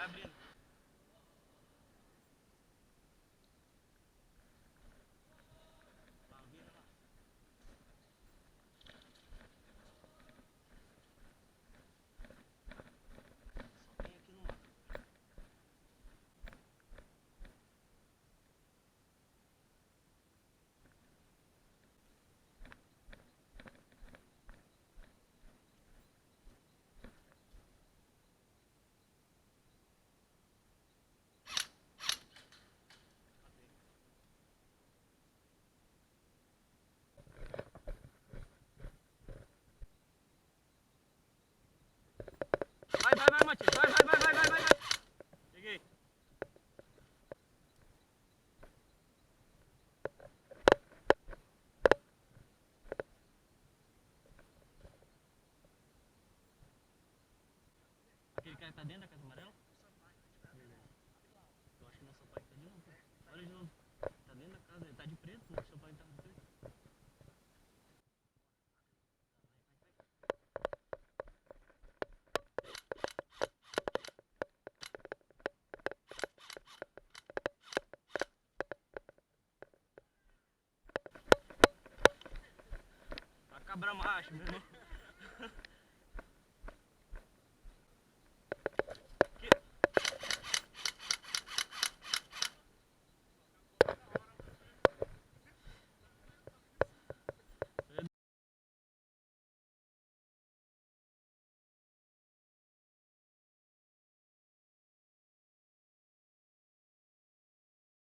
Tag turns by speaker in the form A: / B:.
A: Vai abrindo. Lá, vira lá. Só tem aqui no mato. Vai, Matias. Vai. Peguei. Aquele cara tá dentro da casa amarela? Beleza. Eu acho que não é seu pai que tá de novo. Olha de novo. Tá dentro da casa, ele tá de preto, né? Seu pai tá de preto. A cabra macho, meu irmão.